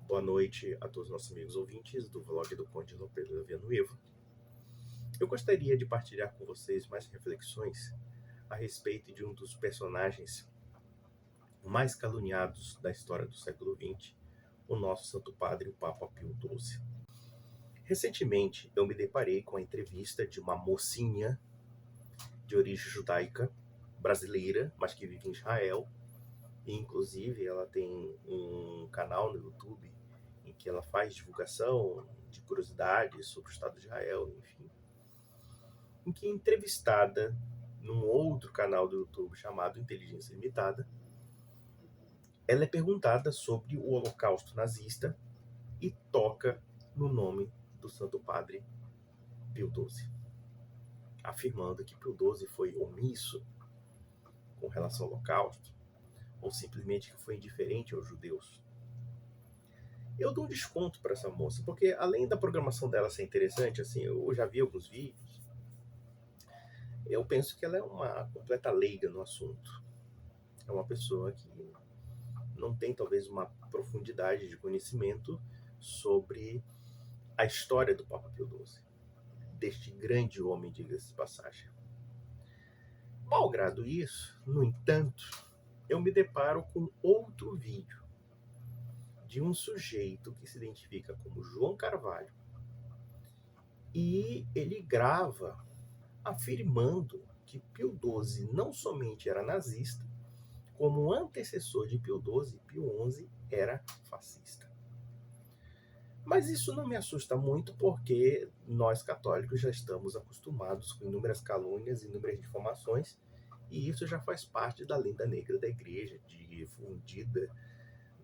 Boa noite a todos os nossos amigos ouvintes do vlog do Conde Dom Pedro da Villanueva. Eu gostaria de partilhar com vocês mais reflexões a respeito de um dos personagens mais caluniados da história do século XX, o nosso Santo Padre, o Papa Pio XII. Recentemente, eu me deparei com a entrevista de uma mocinha de origem judaica, brasileira, mas que vive em Israel, e inclusive ela tem um canal no YouTube em que ela faz divulgação de curiosidades sobre o Estado de Israel, enfim. Em que, entrevistada num outro canal do YouTube chamado Inteligência Limitada, ela é perguntada sobre o Holocausto nazista e toca no nome do Santo Padre Pio XII, afirmando que Pio XII foi omisso com relação ao Holocausto, ou simplesmente que foi indiferente aos judeus. Eu dou um desconto para essa moça, porque além da programação dela ser interessante, assim, eu já vi alguns vídeos, eu penso que ela é uma completa leiga no assunto. É uma pessoa que não tem talvez uma profundidade de conhecimento sobre a história do Papa Pio XII, deste grande homem, diga-se de passagem. Malgrado isso, no entanto, eu me deparo com outro vídeo de um sujeito que se identifica como João Carvalho, e ele grava afirmando que Pio XII não somente era nazista, como o antecessor de Pio XII, Pio XI, era fascista. Mas isso não me assusta muito, porque nós católicos já estamos acostumados com inúmeras calúnias, inúmeras difamações, e isso já faz parte da lenda negra da igreja, difundida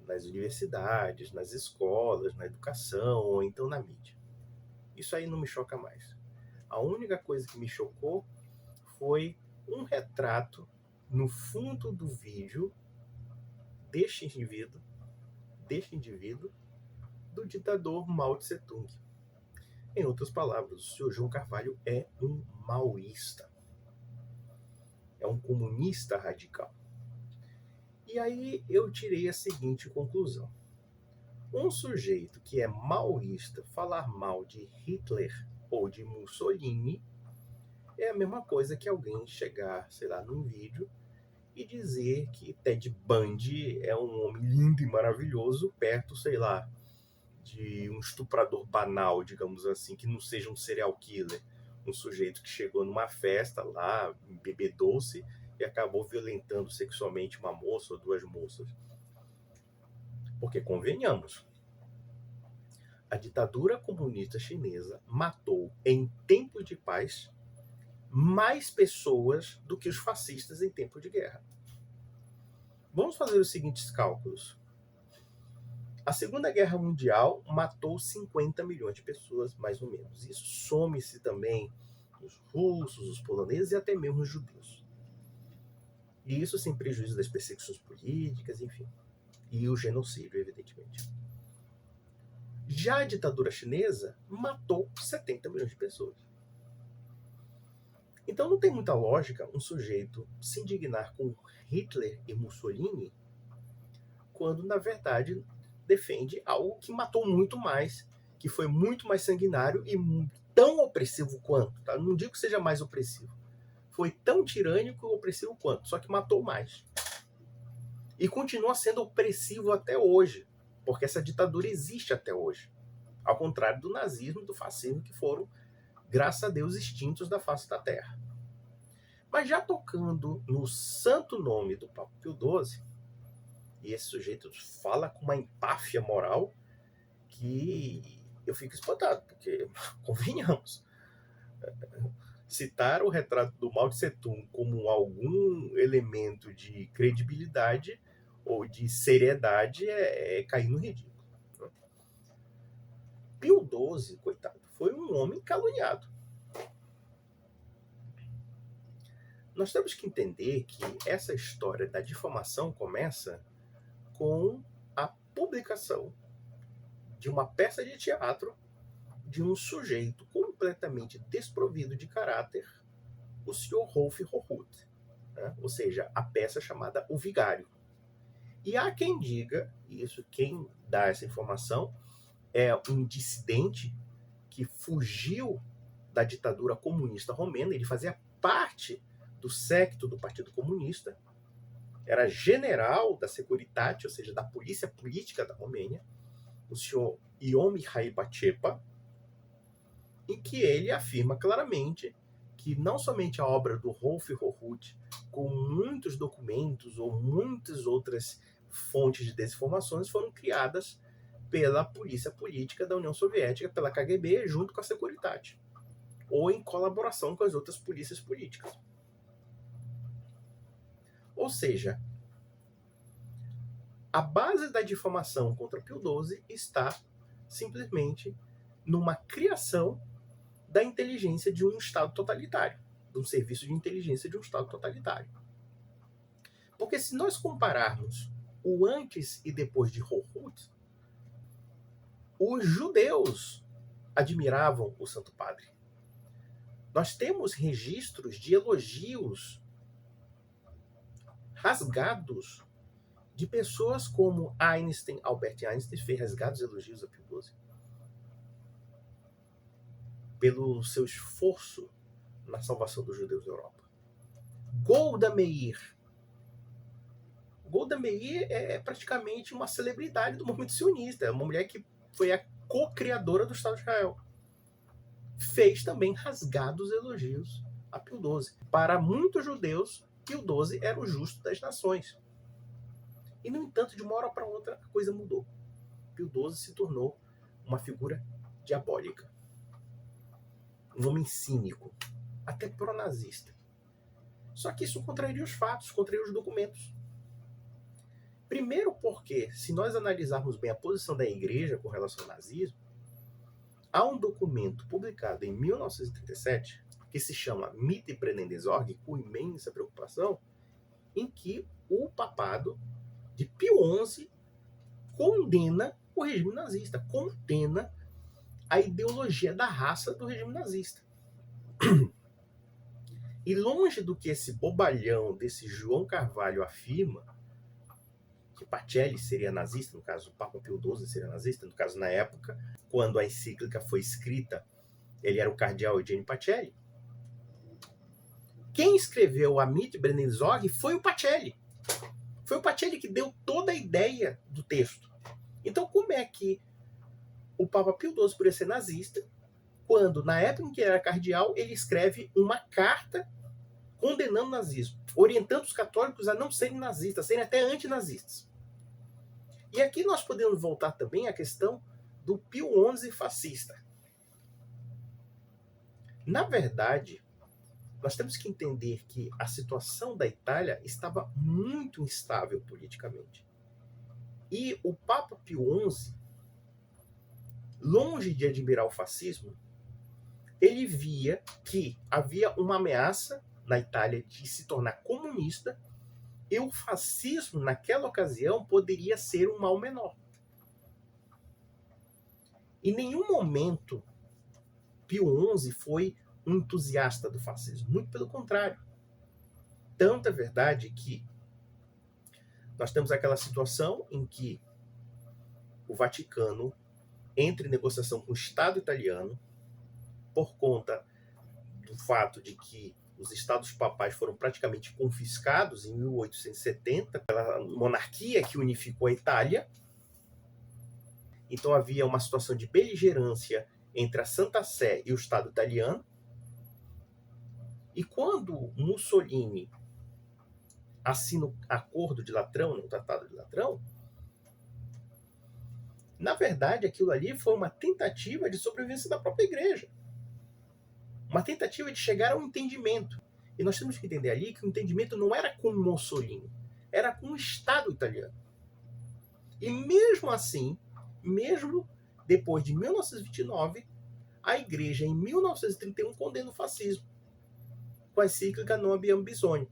nas universidades, nas escolas, na educação, ou então na mídia. Isso aí não me choca mais. A única coisa que me chocou foi um retrato no fundo do vídeo deste indivíduo, do ditador Mao Tse Tung. Em outras palavras, o senhor João Carvalho é um maoísta. É um comunista radical. E aí eu tirei a seguinte conclusão. Um sujeito que é maoísta falar mal de Hitler ou de Mussolini é a mesma coisa que alguém chegar, sei lá, num vídeo e dizer que Ted Bundy é um homem lindo e maravilhoso perto, sei lá, de um estuprador banal, digamos assim, que não seja um serial killer. Um sujeito que chegou numa festa lá, bebedou-se e acabou violentando sexualmente uma moça ou duas moças. Porque, convenhamos, a ditadura comunista chinesa matou, em tempo de paz, mais pessoas do que os fascistas em tempo de guerra. Vamos fazer os seguintes cálculos. A Segunda Guerra Mundial matou 50 milhões de pessoas, mais ou menos. Isso some-se também os russos, os poloneses e até mesmo os judeus. E isso sem prejuízo das perseguições políticas, enfim. E o genocídio, evidentemente. Já a ditadura chinesa matou 70 milhões de pessoas. Então não tem muita lógica um sujeito se indignar com Hitler e Mussolini quando, na verdade, defende algo que matou muito mais, que foi muito mais sanguinário e tão opressivo quanto. Tá? Não digo que seja mais opressivo. Foi tão tirânico e opressivo quanto, só que matou mais. E continua sendo opressivo até hoje, porque essa ditadura existe até hoje. Ao contrário do nazismo e do fascismo, que foram, graças a Deus, extintos da face da terra. Mas já tocando no santo nome do Papa Pio XII, e esse sujeito fala com uma empáfia moral que eu fico espantado, porque, convenhamos, citar o retrato do Mao Tse Tung como algum elemento de credibilidade ou de seriedade é cair no ridículo. Pio XII, coitado, foi um homem caluniado. Nós temos que entender que essa história da difamação começa com a publicação de uma peça de teatro de um sujeito completamente desprovido de caráter, o Sr. Rolf Rohut, né? Ou seja, a peça chamada O Vigário. E há quem diga, isso, quem dá essa informação é um dissidente que fugiu da ditadura comunista romena. Ele fazia parte do séquito do Partido Comunista, era general da Securitate, ou seja, da polícia política da Romênia, o senhor Ion Mihai Pacepa, em que ele afirma claramente que não somente a obra do Rolf Rohut, com muitos documentos ou muitas outras fontes de desinformações, foram criadas pela polícia política da União Soviética, pela KGB, junto com a Securitate, ou em colaboração com as outras polícias políticas. Ou seja, a base da difamação contra Pio XII está simplesmente numa criação da inteligência de um Estado totalitário, de um serviço de inteligência de um Estado totalitário. Porque se nós compararmos o antes e depois de Rohut, os judeus admiravam o Santo Padre. Nós temos registros de elogios rasgados de pessoas como Einstein, Albert Einstein, fez rasgados elogios a Pio XII pelo seu esforço na salvação dos judeus da Europa. Golda Meir. Golda Meir é praticamente uma celebridade do movimento sionista, é uma mulher que foi a co-criadora do Estado de Israel. Fez também rasgados elogios a Pio XII. Para muitos judeus, Pio XII era o justo das nações. E, no entanto, de uma hora para outra, a coisa mudou. Pio XII se tornou uma figura diabólica. Um homem cínico, até pronazista. Só que isso contraria os fatos, contraria os documentos. Primeiro porque, se nós analisarmos bem a posição da igreja com relação ao nazismo, há um documento publicado em 1937, que se chama Mitte Brennendes Org, com imensa preocupação, em que o papado de Pio XI condena o regime nazista, condena a ideologia da raça do regime nazista. E longe do que esse bobalhão desse João Carvalho afirma, que Pacelli seria nazista, no caso o Papa Pio XII seria nazista, no caso na época, quando a encíclica foi escrita, ele era o cardeal Eugênio Pacelli. Quem escreveu a Mitte Brennendes Org foi o Pacelli. Foi o Pacelli que deu toda a ideia do texto. Então como é que o Papa Pio XII poderia ser nazista, quando, na época em que ele era cardeal, ele escreve uma carta condenando o nazismo, orientando os católicos a não serem nazistas, a serem até antinazistas. E aqui nós podemos voltar também à questão do Pio XI fascista. Na verdade, nós temos que entender que a situação da Itália estava muito instável politicamente. E o Papa Pio XI, longe de admirar o fascismo, ele via que havia uma ameaça na Itália de se tornar comunista e o fascismo, naquela ocasião, poderia ser um mal menor. Em nenhum momento Pio XI foi um entusiasta do fascismo, muito pelo contrário. Tanto é verdade que nós temos aquela situação em que o Vaticano entra em negociação com o Estado italiano por conta do fato de que os estados papais foram praticamente confiscados em 1870 pela monarquia que unificou a Itália. Então havia uma situação de beligerância entre a Santa Sé e o Estado italiano. E quando Mussolini assina o Acordo de Latrão, o Tratado de Latrão, na verdade aquilo ali foi uma tentativa de sobrevivência da própria igreja. Uma tentativa de chegar a um entendimento. E nós temos que entender ali que o entendimento não era com Mussolini, era com o Estado italiano. E mesmo assim, mesmo depois de 1929, a igreja em 1931 condena o fascismo, com a encíclica Non Abbiamo Bisogno.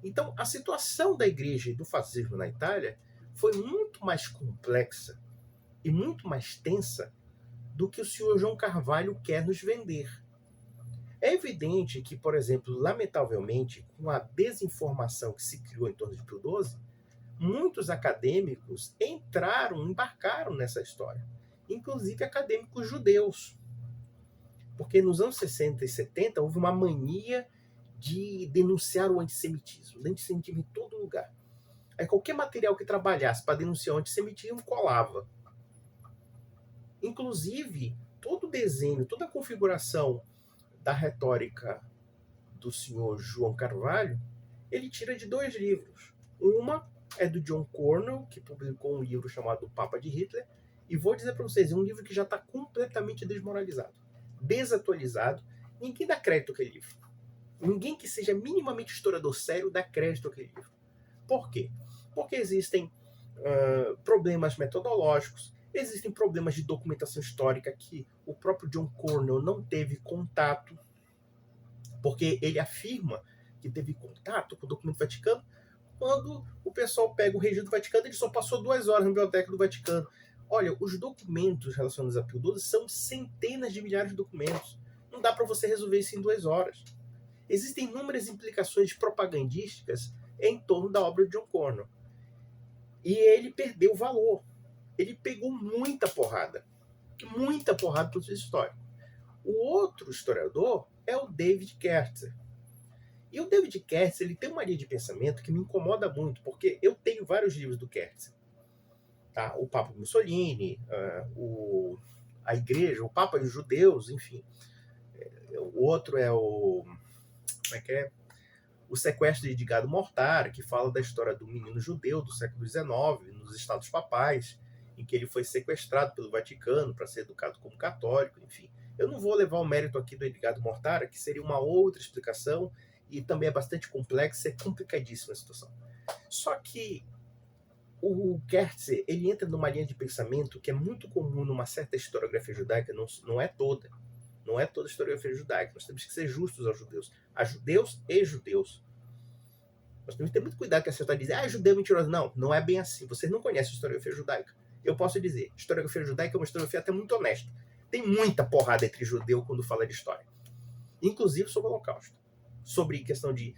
Então, a situação da igreja e do fascismo na Itália foi muito mais complexa e muito mais tensa do que o senhor João Carvalho quer nos vender. É evidente que, por exemplo, lamentavelmente, com a desinformação que se criou em torno de Pio XII, muitos acadêmicos embarcaram nessa história, inclusive acadêmicos judeus, porque nos anos 60 e 70 houve uma mania de denunciar o antissemitismo em todo lugar. Aí qualquer material que trabalhasse para denunciar o antissemitismo colava. Inclusive, todo o desenho, toda a configuração da retórica do senhor João Carvalho, ele tira de 2 livros. Uma é do John Cornell, que publicou um livro chamado O Papa de Hitler, e vou dizer para vocês, é um livro que já está completamente desmoralizado, desatualizado. Ninguém dá crédito àquele livro. Ninguém que seja minimamente historiador sério dá crédito àquele livro. Por quê? Porque existem problemas metodológicos, existem problemas de documentação histórica que o próprio John Cornell não teve contato, porque ele afirma que teve contato com o documento Vaticano. Quando o pessoal pega o registro do Vaticano, ele só passou 2 horas na biblioteca do Vaticano. Olha, os documentos relacionados a Pio XII são centenas de milhares de documentos. Não dá para você resolver isso em 2 horas. Existem inúmeras implicações propagandísticas em torno da obra de John Cornell. E ele perdeu o valor. Ele pegou muita porrada pelo seu histórico. O outro historiador é o David Kertzer. E o David Kertzer, ele tem uma linha de pensamento que me incomoda muito, porque eu tenho vários livros do Kertzer. Tá? O Papa Mussolini, a Igreja, o Papa e os Judeus, enfim. O outro é o... Como é que é? O Sequestro de Edgardo Mortara, que fala da história do menino judeu do século XIX, nos Estados Papais, em que ele foi sequestrado pelo Vaticano para ser educado como católico, enfim. Eu não vou levar o mérito aqui do Edgardo Mortara, que seria uma outra explicação, e também é bastante complexa, é complicadíssima a situação. Só que o Kertzer, ele entra numa linha de pensamento que é muito comum numa certa historiografia judaica, não é toda. Não é toda a historiografia judaica. Nós temos que ser justos aos judeus. A judeus e judeus. Nós temos que ter muito cuidado com essa história de dizer, judeu é mentiroso. Não, não é bem assim. Vocês não conhecem a historiografia judaica. Eu posso dizer, a historiografia judaica é uma historiografia até muito honesta. Tem muita porrada entre judeu quando fala de história. Inclusive sobre o Holocausto. Sobre questão de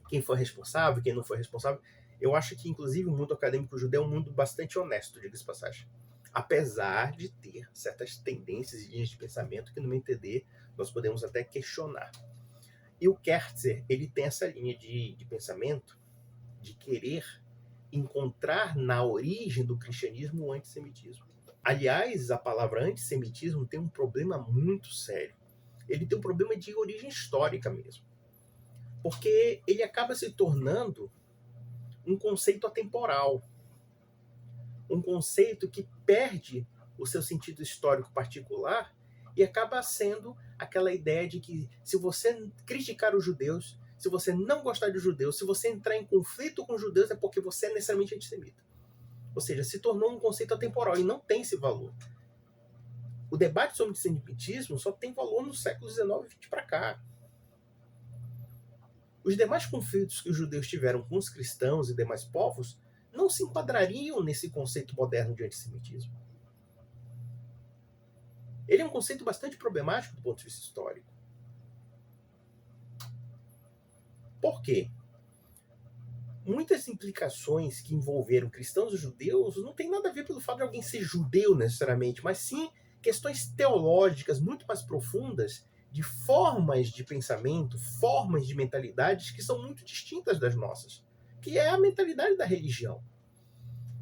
quem foi responsável, quem não foi responsável. Eu acho que, inclusive, o mundo acadêmico judeu é um mundo bastante honesto, diga-se passagem. Apesar de ter certas tendências e linhas de pensamento que, no meu entender, nós podemos até questionar. E o Kertzer, ele tem essa linha de pensamento de querer encontrar na origem do cristianismo o antissemitismo. Aliás, a palavra antissemitismo tem um problema muito sério. Ele tem um problema de origem histórica mesmo. Porque ele acaba se tornando um conceito atemporal. Um conceito que perde o seu sentido histórico particular e acaba sendo aquela ideia de que se você criticar os judeus, se você não gostar de judeus, se você entrar em conflito com os judeus, é porque você é necessariamente antissemita. Ou seja, se tornou um conceito atemporal e não tem esse valor. O debate sobre antissemitismo só tem valor no século XIX e XX para cá. Os demais conflitos que os judeus tiveram com os cristãos e demais povos não se enquadrariam nesse conceito moderno de antissemitismo. Ele é um conceito bastante problemático do ponto de vista histórico. Por quê? Muitas implicações que envolveram cristãos e judeus não tem nada a ver pelo fato de alguém ser judeu necessariamente, mas sim questões teológicas muito mais profundas, de formas de pensamento, formas de mentalidades que são muito distintas das nossas, que é a mentalidade da religião.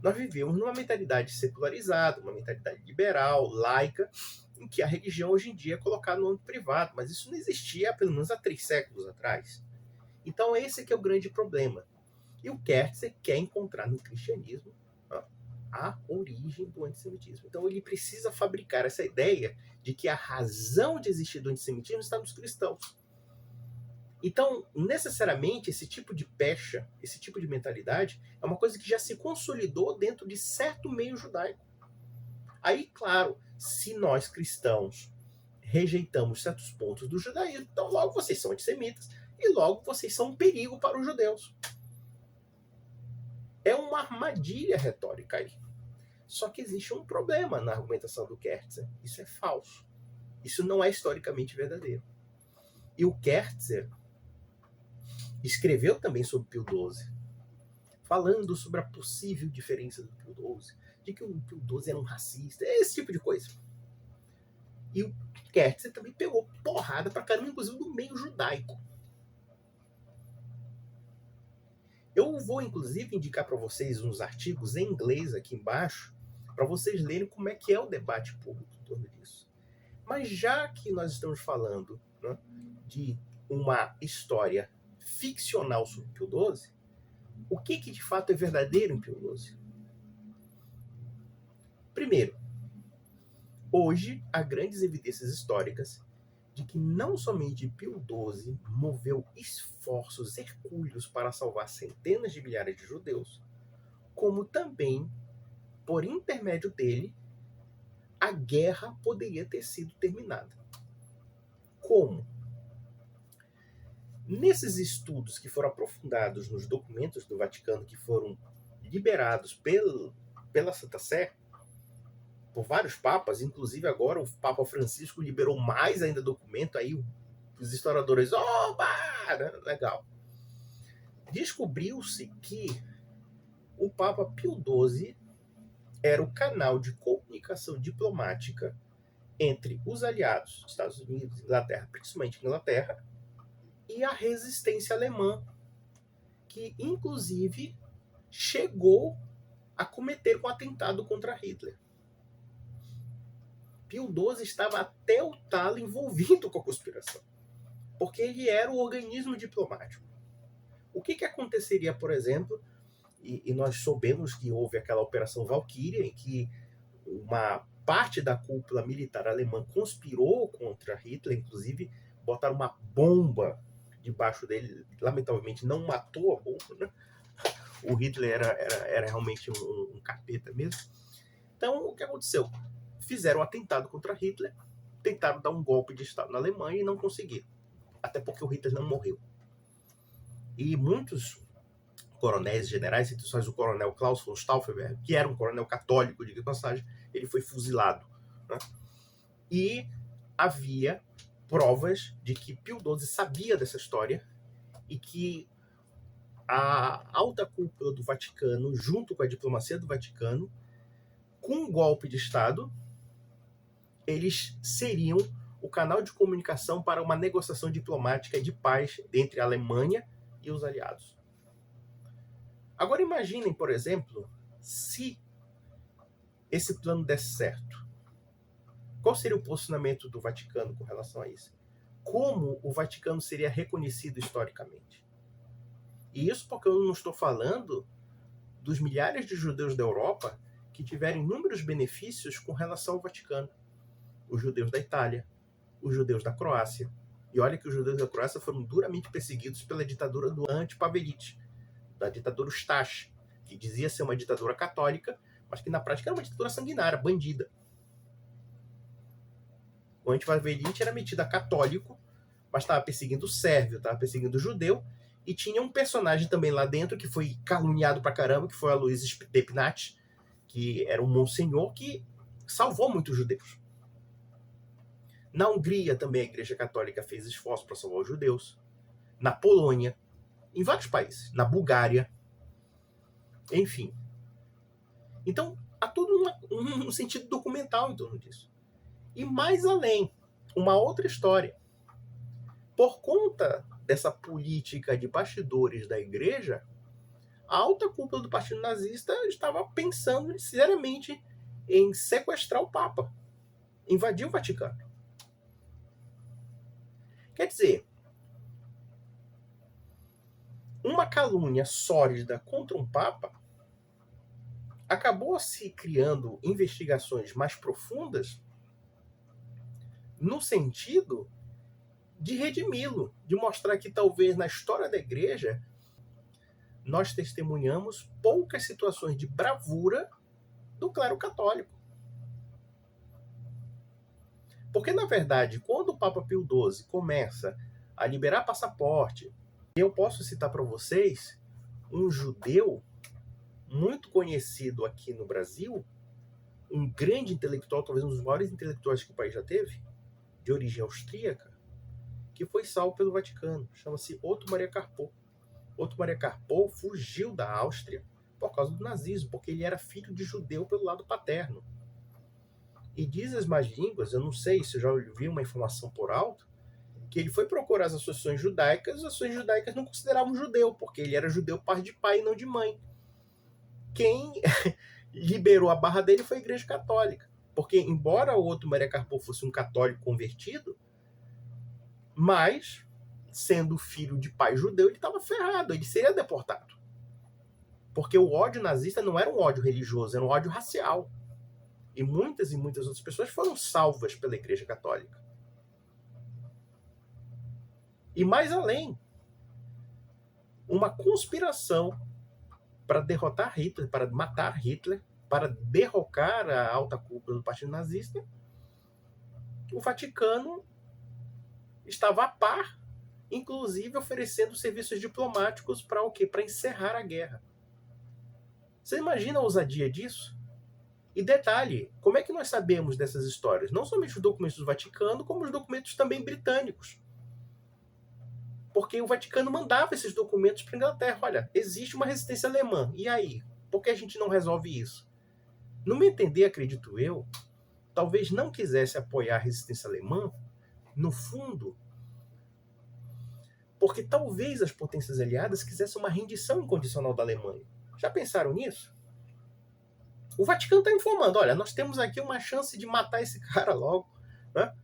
Nós vivemos numa mentalidade secularizada, uma mentalidade liberal, laica, em que a religião hoje em dia é colocada no âmbito privado, mas isso não existia pelo menos há 3 séculos atrás. Então esse que é o grande problema. E o Kertzer quer encontrar no cristianismo a origem do antissemitismo. Então ele precisa fabricar essa ideia de que a razão de existir do antissemitismo está nos cristãos. Então, necessariamente, esse tipo de pecha, esse tipo de mentalidade, é uma coisa que já se consolidou dentro de certo meio judaico. Aí, claro, se nós cristãos rejeitamos certos pontos do judaísmo, então logo vocês são antissemitas e logo vocês são um perigo para os judeus. É uma armadilha retórica aí. Só que existe um problema na argumentação do Kertzer. Isso é falso. Isso não é historicamente verdadeiro. E o Kertzer escreveu também sobre Pio XII. falando sobre a possível diferença do Pio XII, de que o Pio XII era um racista, esse tipo de coisa. E o Kertzer também pegou porrada pra caramba, inclusive do meio judaico. Eu vou, inclusive, indicar para vocês uns artigos em inglês aqui embaixo, para vocês lerem como é que é o debate público em torno disso. Mas já que nós estamos falando, né, de uma história ficcional sobre Pio XII, o que de fato é verdadeiro em Pio XII? Primeiro, hoje há grandes evidências históricas de que não somente Pio XII moveu esforços hercúleos para salvar centenas de milhares de judeus, como também, por intermédio dele, a guerra poderia ter sido terminada. Como? Nesses estudos que foram aprofundados nos documentos do Vaticano, que foram liberados pela Santa Sé, por vários papas, inclusive agora o Papa Francisco liberou mais ainda documento, aí os historiadores, opa, legal. Descobriu-se que o Papa Pio XII era o canal de comunicação diplomática entre os aliados, Estados Unidos, Inglaterra, principalmente Inglaterra, e a resistência alemã, que inclusive chegou a cometer um atentado contra Hitler. Pio XII estava até o talo envolvido com a conspiração, porque ele era o organismo diplomático. O que aconteceria, por exemplo, e nós soubemos que houve aquela Operação Valkyria, em que uma parte da cúpula militar alemã conspirou contra Hitler, inclusive botaram uma bomba debaixo dele, lamentavelmente não matou a bomba, né? O Hitler era realmente um capeta mesmo. Então, o que aconteceu? Fizeram um atentado contra Hitler, tentaram dar um golpe de Estado na Alemanha e não conseguiram. Até porque o Hitler não morreu. E muitos coronéis generais, entre os o coronel Klaus von Stauffenberg, que era um coronel católico, de passagem, ele foi fuzilado. Né? E havia provas de que Pio XII sabia dessa história e que a alta cúpula do Vaticano, junto com a diplomacia do Vaticano, com um golpe de Estado, eles seriam o canal de comunicação para uma negociação diplomática de paz entre a Alemanha e os aliados. Agora imaginem, por exemplo, se esse plano desse certo. Qual seria o posicionamento do Vaticano com relação a isso? Como o Vaticano seria reconhecido historicamente? E isso porque eu não estou falando dos milhares de judeus da Europa que tiveram inúmeros benefícios com relação ao Vaticano. Os judeus da Itália, os judeus da Croácia. E olha que os judeus da Croácia foram duramente perseguidos pela ditadura do anti-Pavelić, da ditadura Ustash, que dizia ser uma ditadura católica, mas que na prática era uma ditadura sanguinária, bandida. O anti-Pavelić era metido a católico, mas estava perseguindo o sérvio, estava perseguindo o judeu, e tinha um personagem também lá dentro que foi caluniado pra caramba, que foi a Luiz Stepinac, que era um monsenhor que salvou muitos judeus. Na Hungria também a Igreja Católica fez esforço para salvar os judeus. Na Polônia, em vários países, na Bulgária, enfim. Então, há todo um sentido documental em torno disso. E mais além, uma outra história. Por conta dessa política de bastidores da igreja, a alta cúpula do Partido Nazista estava pensando seriamente em sequestrar o Papa, invadir o Vaticano. Quer dizer, uma calúnia sólida contra um Papa acabou se criando investigações mais profundas no sentido de redimi-lo, de mostrar que talvez na história da igreja nós testemunhamos poucas situações de bravura do clero católico. Porque, na verdade, quando o Papa Pio XII começa a liberar passaporte, eu posso citar para vocês um judeu muito conhecido aqui no Brasil, um grande intelectual, talvez um dos maiores intelectuais que o país já teve, de origem austríaca, que foi salvo pelo Vaticano. Chama-se Otto Maria Carpo. Otto Maria Karpov fugiu da Áustria por causa do nazismo, porque ele era filho de judeu pelo lado paterno. E diz as más línguas, eu não sei se eu já ouvi uma informação por alto, que ele foi procurar as associações judaicas não consideravam judeu, porque ele era judeu par de pai e não de mãe. Quem liberou a barra dele foi a Igreja Católica. Porque, embora o Otto Maria Karpov fosse um católico convertido, mas, sendo filho de pai judeu, ele estava ferrado, ele seria deportado. Porque o ódio nazista não era um ódio religioso, era um ódio racial. E muitas outras pessoas foram salvas pela Igreja Católica. E mais além, uma conspiração para derrotar Hitler, para matar Hitler, para derrocar a alta cúpula do Partido Nazista, o Vaticano estava a par, inclusive oferecendo serviços diplomáticos para o quê? Para encerrar a guerra. Você imagina a ousadia disso? E detalhe, como é que nós sabemos dessas histórias? Não somente os documentos do Vaticano, como os documentos também britânicos. Porque o Vaticano mandava esses documentos para a Inglaterra. Olha, existe uma resistência alemã. E aí? Por que a gente não resolve isso? No meu entender, acredito eu, talvez não quisesse apoiar a resistência alemã, no fundo, porque talvez as potências aliadas quisessem uma rendição incondicional da Alemanha. Já pensaram nisso? O Vaticano está informando, olha, nós temos aqui uma chance de matar esse cara logo, né?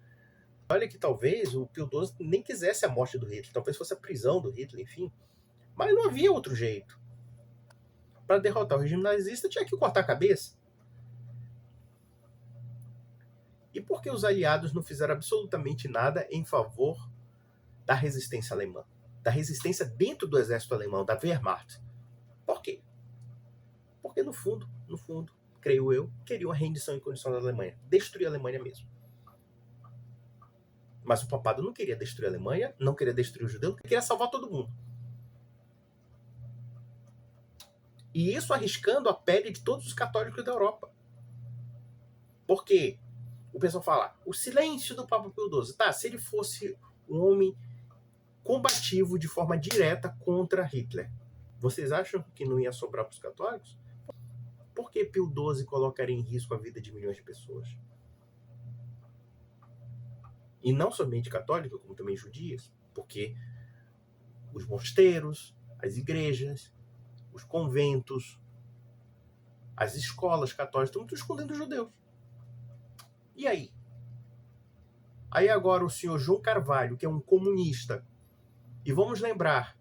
Olha que talvez o Pio XII nem quisesse a morte do Hitler, talvez fosse a prisão do Hitler, enfim. Mas não havia outro jeito. Para derrotar o regime nazista, tinha que cortar a cabeça. E por que os aliados não fizeram absolutamente nada em favor da resistência alemã? Da resistência dentro do exército alemão, da Wehrmacht? Por quê? Porque no fundo, creio eu, queriam a rendição incondicional da Alemanha. Destruir a Alemanha mesmo. Mas o papado não queria destruir a Alemanha, não queria destruir os judeus, queria salvar todo mundo. E isso arriscando a pele de todos os católicos da Europa. Porque o pessoal fala, o silêncio do Papa Pio XII. Tá, se ele fosse um homem combativo de forma direta contra Hitler, vocês acham que não ia sobrar para os católicos? Por que Pio XII colocaria em risco a vida de milhões de pessoas? E não somente católicas, como também judias, porque os mosteiros, as igrejas, os conventos, as escolas católicas estão tudo escondendo os judeus. E aí? Aí agora o senhor João Carvalho, que é um comunista, e vamos lembrar,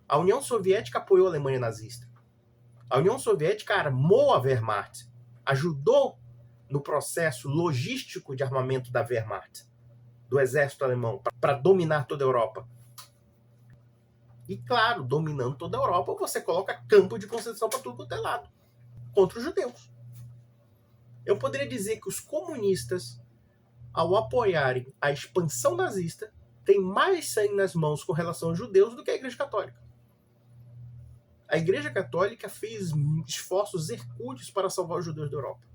a União Soviética apoiou a Alemanha nazista. A União Soviética armou a Wehrmacht, ajudou no processo logístico de armamento da Wehrmacht, do exército alemão, para dominar toda a Europa. E claro, dominando toda a Europa, você coloca campo de concentração para tudo quanto é lado, contra os judeus. Eu poderia dizer que os comunistas, ao apoiarem a expansão nazista, têm mais sangue nas mãos com relação aos judeus do que a Igreja Católica. A Igreja Católica fez esforços hercúleos para salvar os judeus da Europa.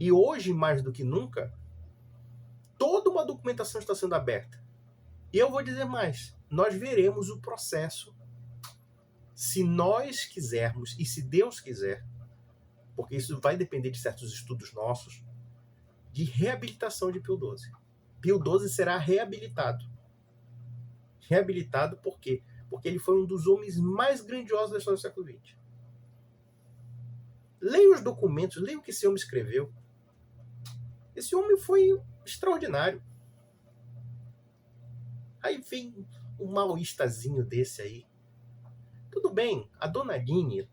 E hoje, mais do que nunca, toda uma documentação está sendo aberta. E eu vou dizer mais, nós veremos o processo, se nós quisermos e se Deus quiser, porque isso vai depender de certos estudos nossos, de reabilitação de Pio XII. Pio XII será reabilitado. Reabilitado por quê? Porque ele foi um dos homens mais grandiosos da história do século XX. Leia os documentos, leia o que esse homem escreveu. Esse homem foi extraordinário. Aí vem um maoístazinho desse aí. Tudo bem, a dona Aline,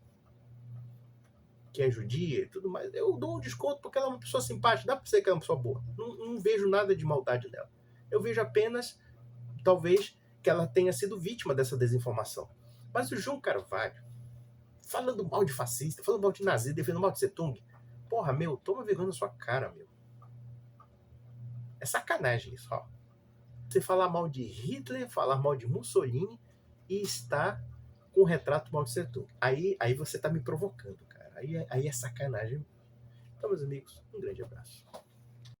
que é judia e tudo mais, eu dou um desconto porque ela é uma pessoa simpática, dá pra ser que ela é uma pessoa boa. Não vejo nada de maldade nela. Eu vejo apenas, talvez, que ela tenha sido vítima dessa desinformação. Mas o João Carvalho, falando mal de fascista, falando mal de nazista, defendendo mal de Setung, porra, meu, toma vergonha na sua cara, meu. É sacanagem isso, ó. Você falar mal de Hitler, falar mal de Mussolini e estar com o retrato mal de Setung. Aí você tá me provocando, cara. Aí é sacanagem. Então, meus amigos, um grande abraço.